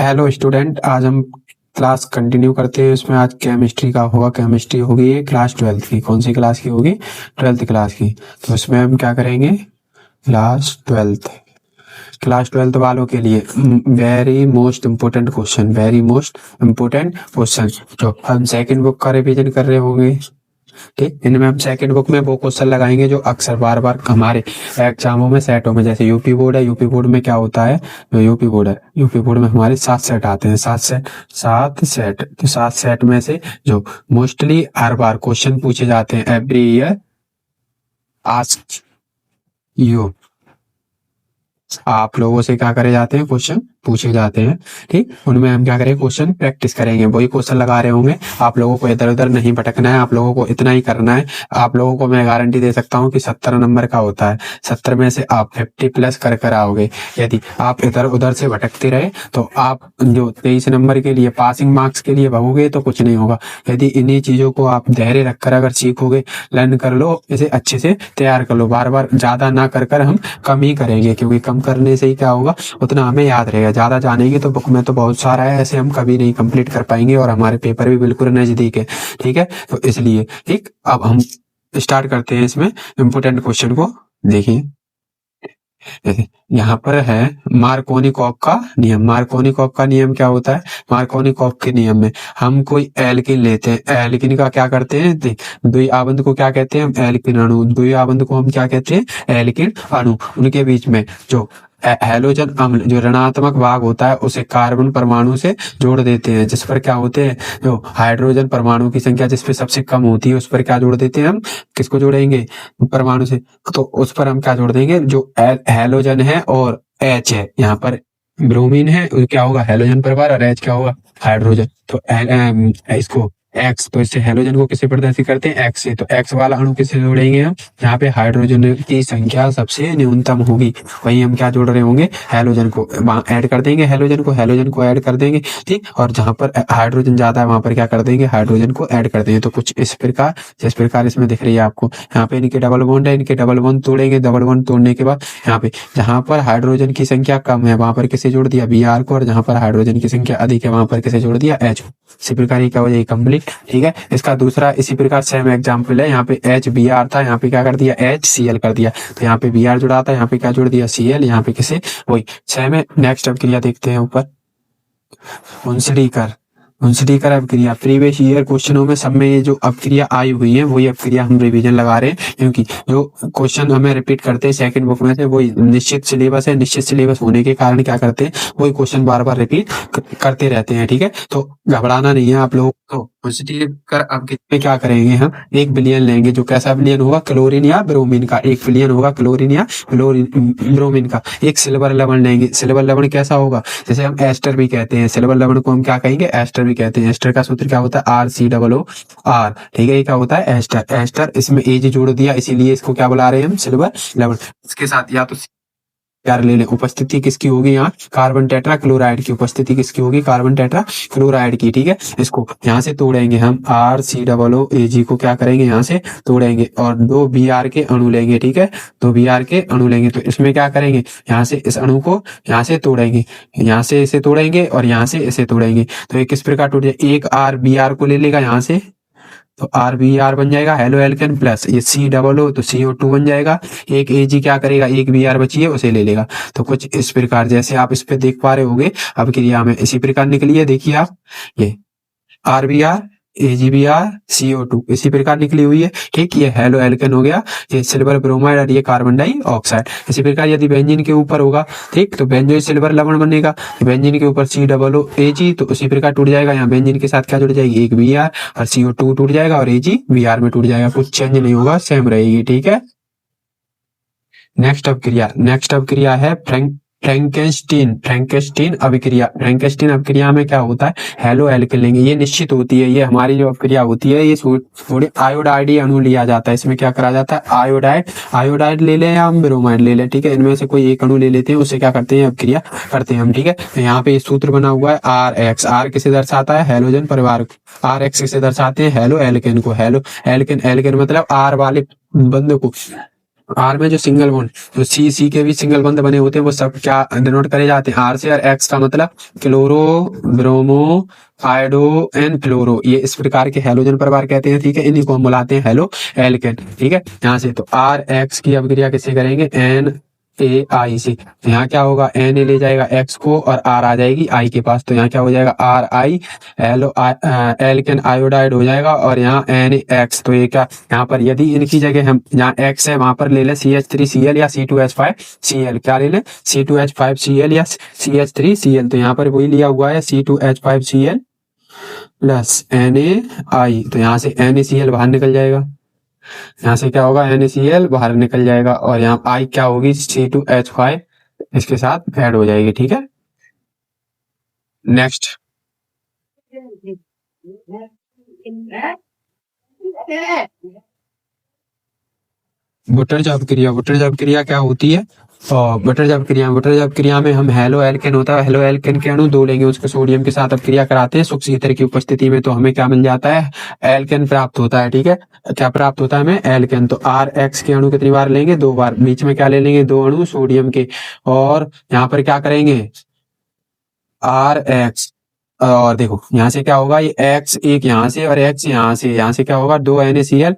Hello student, आज हम class continue करते हैं। इसमें आज केमिस्ट्री का होगा। केमिस्ट्री होगी ये क्लास 12 की। कौन सी क्लास की होगी? 12th क्लास की। तो इसमें हम क्या करेंगे? क्लास 12 वालों के लिए वेरी मोस्ट इम्पोर्टेंट क्वेश्चन जो हम सेकंड बुक का रिवीजन कर रहे होंगे। ठीक, इनमें हम सेकंड बुक में वो क्वेश्चन लगाएंगे जो अक्सर बार बार हमारे एग्जामों में सेटों में, जैसे यूपी बोर्ड है। यूपी बोर्ड में क्या होता है? जो यूपी बोर्ड में हमारे 7 सेट आते हैं। 7 सेट तो 7 सेट में से जो मोस्टली हर बार क्वेश्चन पूछे जाते हैं, एवरी ईयर आस्क्ड यू, आप लोगों से क्या करे जाते हैं? क्वेश्चन पूछे जाते हैं। ठीक, उनमें हम क्या करेंगे? क्वेश्चन प्रैक्टिस करेंगे। वही क्वेश्चन लगा रहे होंगे। आप लोगों को इधर उधर नहीं भटकना है। आप लोगों को इतना ही करना है। आप लोगों को मैं गारंटी दे सकता हूं कि 70 नंबर का होता है। 70 में से आप 50 प्लस कर आओगे। यदि आप इधर उधर से भटकते रहे तो आप जो 23 नंबर के लिए पासिंग मार्क्स के लिए भागोगे तो कुछ नहीं होगा। यदि इन्हीं चीजों को आप धैर्य रखकर अगर सीखोगे, लर्न कर लो, इसे अच्छे से तैयार कर लो। बार बार ज्यादा ना कर हम कम ही करेंगे, क्योंकि कम करने से ही क्या होगा? उतना हमें याद रहेगा। ज्यादा जानेंगे तो बुक में तो बहुत सारा है, ऐसे हम कभी नहीं कंप्लीट कर पाएंगे और हमारे पेपर भी बिल्कुल नजदीक है। ठीक है, तो इसलिए ठीक, अब हम स्टार्ट करते हैं। इसमें इम्पोर्टेंट क्वेश्चन को देखिए। यहाँ पर है मार्कोनिकॉफ का नियम। मार्कोनिकॉफ का नियम क्या होता है? मार्कोनिकॉफ के नियम में हम कोई एल्किन लेते हैं। एल्किन का क्या करते हैं? द्वि आबंध को क्या कहते हैं? हम एल्किन अणु। द्वि आबंध को हम क्या कहते हैं? एल्किन अणु। उनके बीच में जो हैलोजन अम्ल, जो ऋणात्मक भाग होता है, उसे कार्बन परमाणु से जोड़ देते हैं। जिस पर क्या होते हैं? जो हाइड्रोजन परमाणु की संख्या जिस पर सबसे कम होती है, उस पर क्या जोड़ देते हैं? हम किसको जोड़ेंगे? परमाणु से। तो उस पर हम क्या जोड़ देंगे? जो हैलोजन है और एच है, यहाँ पर ब्रोमीन है, क्या होगा? हैलोजन परिवार, और एच क्या होगा? हाइड्रोजन। तो इसको एक्स, तो इससे हैलोजन को किससे प्रदर्शित करते हैं? एक्स से। तो एक्स वाला अणु किससे जोड़ेंगे हम? जहाँ पे हाइड्रोजन की संख्या सबसे न्यूनतम होगी, वहीं हम क्या जोड़ रहे होंगे? हैलोजन को ऐड कर देंगे। हैलोजन को ऐड कर देंगे। ठीक, और जहाँ पर हाइड्रोजन ज्यादा है वहां पर क्या कर देंगे? हाइड्रोजन को ऐड कर देंगे। तो कुछ इस प्रकार, जिस प्रकार इसमें दिख रही है आपको, यहाँ पे इनके डबल बॉन्ड है, इनके डबल बॉन्ड तोड़ेंगे। डबल बॉन्ड तोड़ने के बाद यहाँ पे जहाँ पर हाइड्रोजन की संख्या कम है वहां पर किसे जोड़ दिया? Br को, और जहाँ पर हाइड्रोजन की संख्या अधिक है वहां पर किसे जोड़ दिया? H। इसी प्रकार ये क्या हो जाएगी? कंप्लीट। ठीक है, इसका दूसरा इसी प्रकार सेम एग्जांपल है। यहाँ पे HBr था, यहाँ पे क्या कर दिया? HCl कर दिया। तो यहाँ पे Br जुड़ा था, यहाँ पे क्या जोड़ दिया? Cl। यहाँ पे किसे? वही सेम है। नेक्स्ट अब क्रिया देखते हैं ऊपर। उनसडीकर अपक्रिया। प्रीवियस ईयर क्वेश्चनों में सब में ये जो अपक्रिया आई हुई है वही अपक्रिया हम रिवीजन लगा रहे हैं, क्योंकि जो क्वेश्चन हमें रिपीट करते हैं सेकंड बुक में से, वही निश्चित सिलेबस है। निश्चित सिलेबस होने के कारण क्या करते हैं? वही क्वेश्चन बार बार रिपीट करते रहते हैं। ठीक है, तो घबराना नहीं है आप लोगों को। कर अब में क्या करेंगे? हम 1 बिलियन लेंगे। जो कैसा बिलियन होगा? क्लोरीन या ब्रोमीन का। 1 बिलियन होगा क्लोरीन या ब्रोमीन का। एक सिल्वर लवण लेंगे। सिल्वर लवण कैसा होगा? जैसे हम एस्टर भी कहते हैं। सिल्वर लवण को हम क्या कहेंगे? एस्टर भी कहते हैं। एस्टर का सूत्र क्या होता है? RCOOR। ठीक है, ये क्या होता है? एस्टर। इसमें एज जोड़ दिया, इसीलिए इसको क्या बुला रहे हैं हम? सिल्वर लवण। इसके साथ या तो यार ले लें। उपस्थिति किसकी होगी यहाँ? कार्बन टेट्रा क्लोराइड की उपस्थिति किसकी होगी? कार्बन टेट्रा क्लोराइड की। ठीक है, इसको यहाँ से तोड़ेंगे हम। RCOOAG को क्या करेंगे? यहाँ से तोड़ेंगे और 2 Br के अणु लेंगे। ठीक है, 2 Br के अणु लेंगे। तो इसमें क्या करेंगे? यहाँ से इस अणु को यहाँ से तोड़ेंगे, यहाँ से इसे तोड़ेंगे और यहाँ से इसे तोड़ेंगे। तो ये किस प्रकार टूट जाए? एक RBr को ले लेगा यहाँ से, तो RBr बन जाएगा हेलो एल्केन, प्लस ये COO तो CO2 बन जाएगा। एक Ag क्या करेगा? एक Br बची है उसे ले लेगा। तो कुछ इस प्रकार, जैसे आप इस पे देख पा रहे होंगे अब क्रिया में इसी प्रकार निकली है। देखिए आप, ये RBr AgBr CO2 इसी प्रकार निकली हुई है। ठीक, ये हेलो एल्केन हो गया, ये सिल्वर ब्रोमाइड और ये कार्बन डाइऑक्साइड। इसी प्रकार यदि बेंजीन के ऊपर होगा, ठीक, तो बेंजोइक सिल्वर लवण बनेगा। बेंजीन के ऊपर COOAG, तो उसी प्रकार टूट जाएगा। यहाँ बेंजीन के साथ क्या जुड़ जाएगी? एक Br और CO2 टूट जाएगा और Ag Br में टूट जाएगा। कुछ चेंज नहीं होगा, सेम रहेगी। ठीक है, नेक्स्ट अब क्रिया है फ्रैंकेस्टीन अभिक्रिया। फ्रैंकेस्टीन अभिक्रिया में क्या होता है? हेलो एल्केन लेंगे। ये निश्चित होती है, ये हमारी जो अभिक्रिया होती है, ये थोड़ी आयोडाइड अणु लिया जाता है। इसमें क्या करा जाता है? आयोडाइड ले लें या हम ब्रोमाइड ले लें। ठीक है, इनमें से कोई एक अणु ले लेते हैं, उससे क्या करते हैं? अभिक्रिया करते हैं हम। ठीक है, तो यहाँ पे सूत्र बना हुआ है RX। R किसे दर्शाता है? हैलोजन परिवार को। RX किसे दर्शाते हैं? हेलो एल्केन को। हेलो एल्केन मतलब R वाले बंद को आर में जो सिंगल बॉन्ड, जो सी के भी सिंगल बॉन्ड बने होते हैं वो सब क्या डिनोट करे जाते हैं आर से, और एक्स का मतलब क्लोरो, ब्रोमो, आयोडो एंड फ्लोरो, ये इस प्रकार के हैलोजन प्रकार कहते हैं। ठीक है, इन्हीं को हम बुलाते हैं हेलो एल्केन। ठीक है, यहाँ से तो आर एक्स की अभिक्रिया किससे करेंगे, एन ए आई से। तो यहाँ क्या होगा, एन ए ले जाएगा एक्स को और आर आ जाएगी आई के पास, तो यहाँ क्या हो जाएगा आर आई एलो एल्केन आयोडाइड हो जाएगा, और यहाँ एन एक्स। तो ये क्या, यहाँ पर यदि इनकी जगह हम जहाँ एक्स है वहां पर ले लें CH3Cl या C2H5Cl, क्या ले लें C2H5Cl या CH3Cl, तो यहाँ पर वही लिया हुआ है C2H5Cl प्लस NaI, तो यहाँ से NaCl बाहर निकल जाएगा, यहाँ से क्या होगा NaCl बाहर निकल जाएगा, और यहाँ I क्या होगी C2H5 इसके साथ ऐड हो जाएगी। ठीक है, नेक्स्ट बुटरजाब क्रिया। बुटरजाब क्रिया क्या होती है, और बुटरजाब क्रिया में हम हेलो एल्केन होता है, हेलो एल्केन के अणु दो लेंगे, उसको सोडियम के साथ अपक्रिया कराते हैं सूक्ष्म ईथर की उपस्थिति में, तो हमें क्या मिल जाता है, एल्केन प्राप्त होता है। ठीक है, क्या प्राप्त होता है हमें, एल्केन। तो आर एक्स के अणु कितनी बार लेंगे, दो बार, बीच में क्या ले लेंगे, दो अणु सोडियम के, और यहाँ पर क्या करेंगे आर एक्स, और देखो यहाँ से क्या होगा, ये एक्स एक यहाँ से और एक्स यहाँ से, यहाँ से क्या होगा दो NaCl,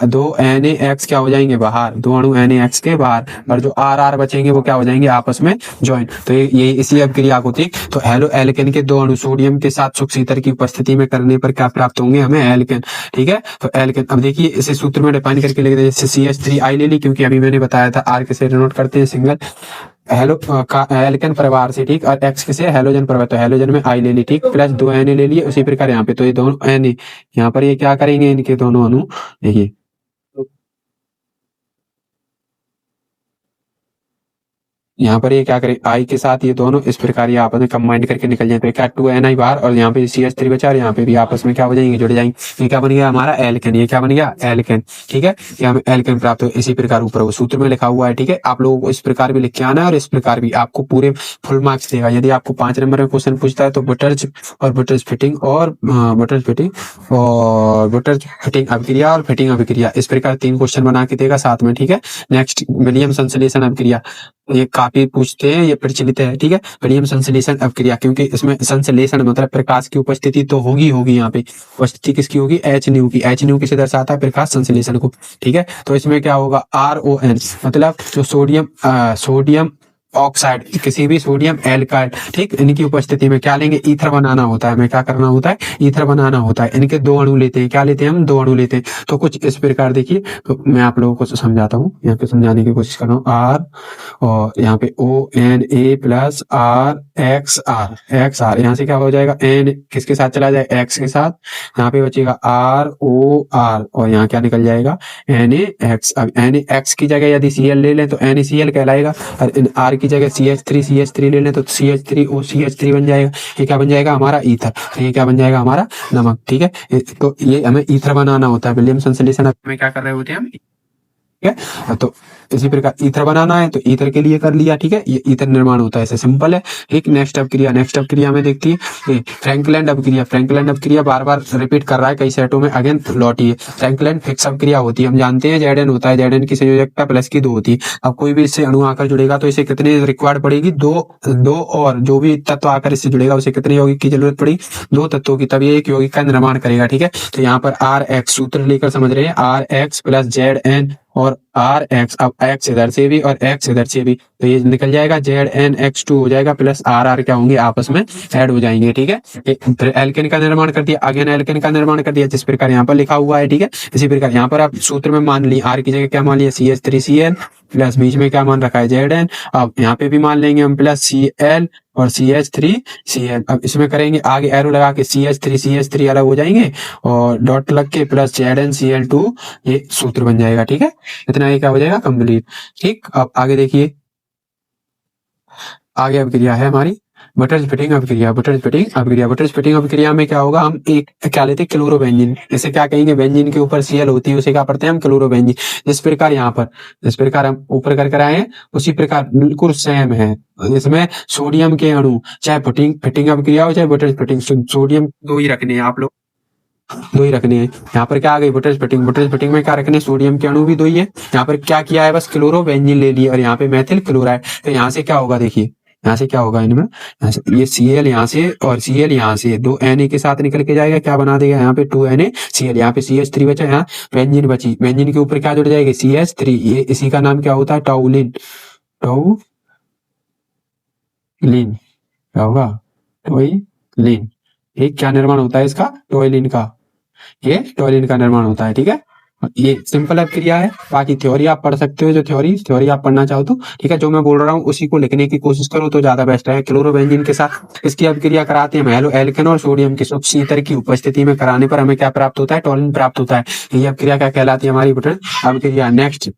दो NaX क्या हो जाएंगे बाहर, दो अणु NaX के बाहर, और जो आर आर बचेंगे वो क्या हो जाएंगे आपस में ज्वाइन। तो ये इसी अभिक्रिया को थी। तो हेलो एल्केन के दो अणु सोडियम के साथ सूक्ष्म ईथर की उपस्थिति में करने पर क्या प्राप्त होंगे हमें, एल्केन। ठीक है, तो एल्केन, अब देखिए इसे सूत्र में डिफाइन करके लिख दे, जैसे CH3I ले ली, क्योंकि अभी मैंने बताया था आर किसे डिनोट करते हैं, सिंगल हेलो का एल्केन परिवार से। ठीक, और एक्स किसे, हेलोजन परिवार, तो हेलोजन में आई ले ली। ठीक, प्लस दो Na ले लिए, उसी प्रकार यहाँ पे तो ये दोनों Na, यहाँ पर ये क्या करेंगे, इनके दोनों अणु देखिए यहाँ पर ये क्या करें, आई के साथ ये दोनों इस प्रकार ये आपस में कंबाइंड करके निकल जाए, तो क्या 2Na बाहर, और यहाँ पे CH3 बचा, और यहाँ पे भी आपस में क्या हो जाएंगे, जुड़ जाएंगे। ये क्या बन गया हमारा एल्केन, ये क्या बन गया एल्केन। ठीक है, ये हमें एल्केन प्राप्त हो, इसी प्रकार ऊपर वो सूत्र में लिखा हुआ है। ठीक है, आप लोगों को इस प्रकार भी लिख के आना है, और इस प्रकार भी आपको पूरे फुल मार्क्स देगा। यदि आपको 5 नंबर में क्वेश्चन पूछता है तो बटर्स और बटर्स फिटिंग और बटर्स फिटिंग अभिक्रिया और फिटिंग अभिक्रिया, इस प्रकार 3 क्वेश्चन बना के देगा साथ में। ठीक है, नेक्स्ट विलियम संश्लेषण अभिक्रिया, ये काफी पूछते हैं, ये प्रचलित है। ठीक है, विलियम संश्लेषण अभिक्रिया, क्योंकि इसमें संश्लेषण मतलब प्रकाश की उपस्थिति तो होगी यहाँ पे, उपस्थिति किसकी होगी, एच न्यू की। एच न्यू किसे दर्शाता है, प्रकाश संश्लेषण को। ठीक है, तो इसमें क्या होगा RON, मतलब जो सोडियम ऑक्साइड, किसी भी सोडियम एल्काइड, ठीक, इनकी उपस्थिति में क्या लेंगे, ईथर बनाना होता है। हमें क्या करना होता है, ईथर बनाना होता है। इनके दो अणु लेते हैं, क्या लेते हैं हम, दो अणु लेते हैं। तो कुछ इस प्रकार देखिए, तो मैं आप लोगों को समझाता हूँ, यहाँ पे समझाने की कोशिश कर रहा हूँ। आर और यहाँ पे ONA प्लस RXR, यहाँ से क्या हो जाएगा, N किसके साथ चला जाए, X के साथ, यहाँ पे बचेगा ROR, और यहाँ क्या निकल जाएगा NaX। अब NaX की जगह यदि Cl ले लें तो NaCl कहलाएगा, और R की जगह CH3 ले लें तो CH3O बन जाएगा। ये क्या बन जाएगा हमारा ईथर, ये क्या बन जाएगा हमारा नमक। ठीक है, तो ये हमें ईथर बनाना होता है। विलियम संश्लेषण में क्या कर रहे होते हैं हम, ठीक है, तो इसी प्रकार ईथर बनाना है तो ईथर के लिए कर लिया। ठीक है, ये ईथर निर्माण होता है, ऐसे सिंपल है। एक नेक्स्ट अपक्रिया में देखती है फ्रैंकलैंड अपक्रिया बार बार रिपीट कर रहा है कई सेटों में, अगेन लौटी है। फ्रैंकलैंड फिक्स अपक्रिया होती है, हम जानते हैं Zn होता है, Zn की संयोजकता प्लस की 2 होती है। अब कोई भी इससे अणु आकर जुड़ेगा तो इसे कितने रिक्वायर्ड पड़ेगी, दो और जो भी तत्व आकर इससे जुड़ेगा उसे कितने यौगिक की जरूरत पड़ेगी, 2 तत्वों की, तब ये एक यौगिक का निर्माण करेगा। ठीक है, तो यहाँ पर RX सूत्र लेकर समझ रहे हैं, RX प्लस Zn और RX, अब X इधर से भी और X इधर से भी, तो ये निकल जाएगा ZnX2 हो जाएगा, प्लस RR क्या होंगे आपस में ऐड हो जाएंगे। ठीक है, एल्केन का निर्माण कर दिया, अगेन एल्केन का निर्माण कर दिया, जिस प्रकार यहाँ पर लिखा हुआ है। ठीक है, इसी प्रकार यहाँ पर आप सूत्र में मान ली R की जगह क्या मान लिया, CH3Cl प्लस बीच में क्या मान रखा है Zn, अब यहाँ पे भी मान लेंगे हम प्लस Cl और CH3Cl। अब इसमें करेंगे आगे एरो लगा के CH3 अलग हो जाएंगे, और डॉट लग के प्लस ZnCl2, ये सूत्र बन जाएगा। ठीक है, इतना ये क्या हो जाएगा कंप्लीट। ठीक, अब आगे देखिए, आगे अभिक्रिया है हमारी बटर्स फिटिंग अभिक्रिया में क्या होगा, हम एक क्या लेते हैं, क्लोरोबेंजीन। इसे क्या कहेंगे, बेंजीन के ऊपर Cl होती है, उसे क्या पढ़ते हैं हम, क्लोरोबेंजीन। जिस प्रकार यहाँ पर, जिस प्रकार हम ऊपर कर आए हैं उसी प्रकार बिल्कुल सेम है। इसमें सोडियम के अणु, चाहे फिटिंग अभिक्रिया हो चाहे बटर्स फिटिंग, सोडियम दो ही रखने हैं आप लोग। दो ही रखने हैं। यहाँ पर क्या आ गई बुटरेज फिटिंग, बुटरेज फिटिंग में क्या रखने, सोडियम के अणु भी दो ही है। यहाँ पर क्या किया है, बस क्लोरो बेंजीन ले लिया और यहाँ पे मेथिल क्लोराइड। तो यहाँ से क्या होगा, देखिए यहाँ से क्या होगा इनमें, यहाँ से ये Cl यहाँ से और Cl यहाँ से दो Na के साथ निकल के जाएगा, क्या बना देगा यहाँ पे 2NaCl, यहाँ पे CH3 बचा, यहाँ बेंजीन बची, बेंजीन के ऊपर क्या जुड़ जाएगी CH3, ये इसी का नाम क्या होता है टॉउलिन, टॉउलिन क्या होगा टॉइलिन। एक क्या निर्माण होता है इसका, टॉइलिन का, ये टॉइलिन का निर्माण होता है। ठीक है, ये सिंपल अभिक्रिया है। बाकी थ्योरी आप पढ़ सकते हो, जो थ्योरी आप पढ़ना चाहो तो ठीक है, जो मैं बोल रहा हूँ उसी को लिखने की कोशिश करो तो ज्यादा बेस्ट है। क्लोरोबेंजीन के साथ इसकी अभिक्रिया कराते हैं हेलो एल्केन और सोडियम की शुष्क ईथर की उपस्थिति में कराने पर हमें क्या प्राप्त होता है, टॉलिन प्राप्त होता है। ये अभिक्रिया क्या कहलाती है, हमारी बुटरेज अभिक्रिया। नेक्स्ट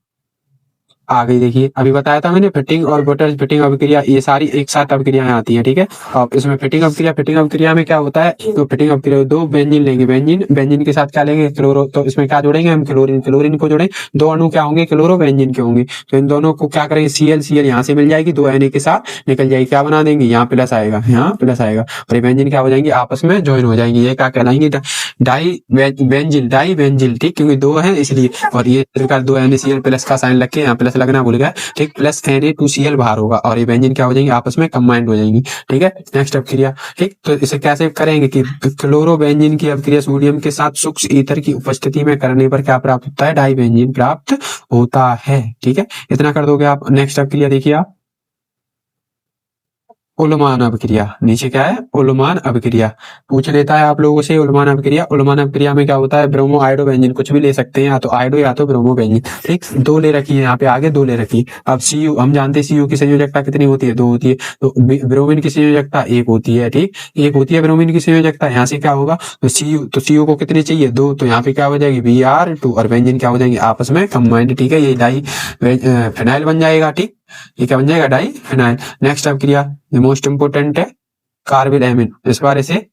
आ गई, देखिए अभी बताया था मैंने फिटिंग और बुटरेज फिटिंग अभिक्रिया, ये सारी एक साथ अभिक्रियाएं आती हैं। ठीक है, अब इसमें फिटिंग अभिक्रिया में क्या होता है, तो फिटिंग अभिक्रिया दो बेंजीन लेंगे, बेंजीन के साथ क्या लेंगे क्लोरो, तो इसमें क्या जोड़ेंगे हम क्लोरीन को जोड़ेंगे, दो अणु क्या होंगे क्लोरो बेंजीन के होंगे, तो इन दोनों को क्या करेंगे Cl यहाँ से मिल जाएगी, दो Na के साथ निकल जाएगी, क्या बना देंगे यहाँ प्लस आएगा, यहाँ प्लस आएगा और ये बेंजीन क्या हो जाएंगे आपस में ज्वाइन हो जाएंगे, ये क्या कहलाएंगे डाई बेंजिल। ठीक, क्योंकि दो है इसलिए, और ये दो NaCl प्लस का साइन लग के यहाँ प्लस लगना भूल गया, ठीक, प्लस Na2Cl बाहर होगा और ये बेंजीन क्या हो जाएंगे आपस में कंबाइंड हो जाएंगी। ठीक है, नेक्स्ट अभिक्रिया। ठीक, तो इसे कैसे करेंगे कि क्लोरोबेंजीन की अभिक्रिया सोडियम के साथ सूक्ष्म ईथर की उपस्थिति में करने पर क्या प्राप्त होता है, डाई बेंजीन प्राप्त होता है। ठीक है, इतना कर दोगे आप। नेक्स्ट अभिक्रिया देखिए आप, उल्मान अभिक्रिया। नीचे क्या है, उल्मान अभिक्रिया पूछ लेता है आप लोगों से। उल्मान अभिक्रिया में क्या होता है, ब्रोमो आयोडो बेंजीन, कुछ भी ले सकते हैं, या तो आयोडो या तो ब्रोमो बेंजीन। ठीक, दो ले रखी है यहाँ पे, आगे दो ले रखी है। अब Cu हम जानते हैं Cu की संयोजकता कितनी होती है, दो होती है, तो ब्रोमीन की संयोजकता एक होती है। ठीक, एक होती है ब्रोमीन की संयोजकता। यहाँ से क्या होगा, तो Cu को कितनी चाहिए, दो, तो यहाँ पे क्या हो जाएगी Br2 और बेंजीन क्या हो जाएंगे आपस में कंबाइंड। ठीक है, ये डाई फिनाइल बन जाएगा। ठीक, ये क्या बन जाएगा, डाई फिनाइल। नेक्स्ट अभिक्रिया मोस्ट इंपोर्टेंट है, कार्बिल एमिन। इस बार इसे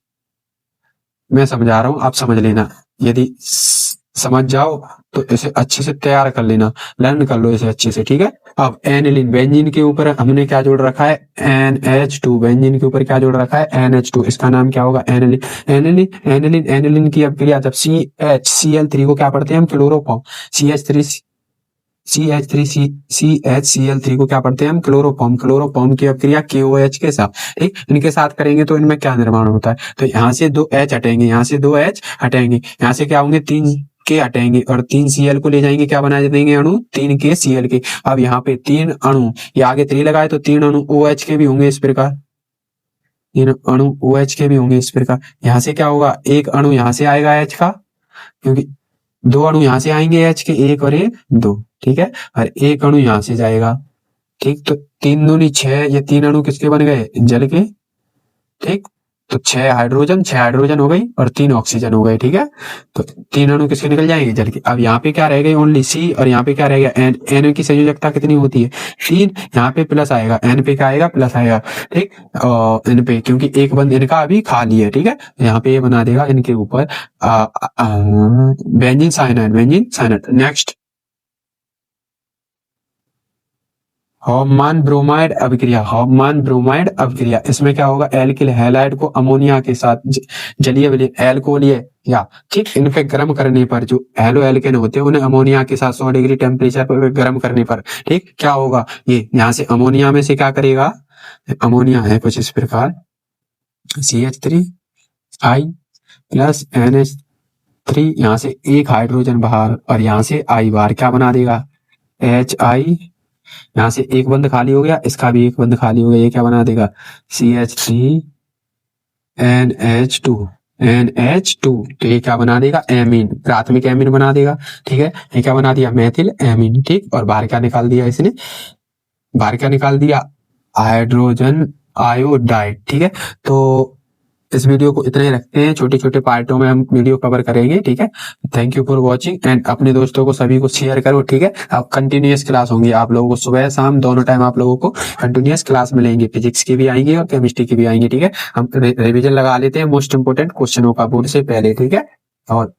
मैं समझा रहा हूं, आप समझ लेना, यदि समझ जाओ तो इसे अच्छे से तैयार कर लेना, लर्न कर लो इसे अच्छे से। ठीक है, अब एनिलीन, बेंजीन के ऊपर हमने क्या जोड़ रखा है, NH2, बेंजीन के ऊपर क्या जोड़ रखा है, NH2, इसका नाम क्या होगा, एनिलीन की अभिक्रिया जब CHCl3 को क्या पढ़ते हैं हम, क्लोरोफॉर्म, CHCl3 को क्या पढ़ते हैं हम, क्लोरोफॉर्म की अभिक्रिया KOH के साथ, ठीक, इनके साथ करेंगे तो इनमें क्या निर्माण होता है, तो यहाँ से दो H हटेंगे, यहाँ से दो H हटेंगे, यहाँ से क्या होंगे, 3 के हटेंगे और 3 Cl को ले जाएंगे, क्या बना देंगे अणु, 3 के Cl के। अब यहाँ पे 3 अणु, ये आगे 3 लगाए तो 3 अणु OH के भी होंगे इस प्रकार, 3 अणु OH के भी होंगे इस प्रकार। यहाँ से क्या होगा, एक अणु यहाँ से आएगा H का, क्योंकि दो अणु यहाँ से आएंगे H के, एक और एक दो। ठीक है, और एक अणु यहाँ से जाएगा। ठीक, तो 3 दूनी 6, ये 3 अणु किसके बन गए, जल के। ठीक, तो 6 हाइड्रोजन हो गई और 3 ऑक्सीजन हो गए। ठीक है, तो 3 अणु किसके निकल जाएंगे, जल के। अब यहाँ पे क्या रह गई, ओनली C, और यहाँ पे क्या रहेगा N की संयोजकता कितनी होती है, 3, यहाँ पे प्लस आएगा, N पे क्या आएगा, प्लस आएगा। ठीक, N पे, क्योंकि एक बंद इनका अभी खाली है। ठीक है, यहाँ पे ये बना देगा इनके ऊपर बेंजीन साइनाइड। नेक्स्ट, हॉफमान ब्रोमाइड अभिक्रिया। इसमें क्या होगा, एल्किल हैलाइड को अमोनिया के साथ जलीय एल्कोहल या, ठीक, इन पे गर्म करने पर जो हैलो एल्केन होते हैं उन्हें अमोनिया के साथ 100 डिग्री टेम्परेचर पर गर्म करने पर, ठीक, क्या होगा, ये यहाँ से अमोनिया में से क्या करेगा, अमोनिया है कुछ इस प्रकार, CH3I प्लस NH3, यहाँ से एक हाइड्रोजन बाहर और यहाँ से I बाहर, क्या बना देगा, HI, यहाँ से एक बंद खाली हो गया, इसका भी एक बंद खाली हो गया, ये क्या बना देगा, CH3NH2, तो ये क्या बना देगा, एमीन, प्राथमिक एमीन बना देगा। ठीक है, ये क्या बना दिया, मेथिल एमीन। ठीक, और बाहर क्या निकाल दिया इसने, हाइड्रोजन आयोडाइड। ठीक है, तो इस वीडियो को इतना ही रखते हैं, छोटे छोटे पार्टों में हम वीडियो कवर करेंगे। ठीक है, thank you for watching and अपने दोस्तों को सभी को शेयर करो। ठीक है, अब कंटिन्यूअस क्लास होंगी आप लोगों को, सुबह शाम दोनों टाइम आप लोगों को कंटिन्यूअस क्लास मिलेंगे, फिजिक्स की भी आएंगी और केमिस्ट्री की भी आएंगी। ठीक है, हम रिवीजन लगा लेते हैं मोस्ट इंपोर्टेंट क्वेश्चनों का बोर्ड से पहले। ठीक है, और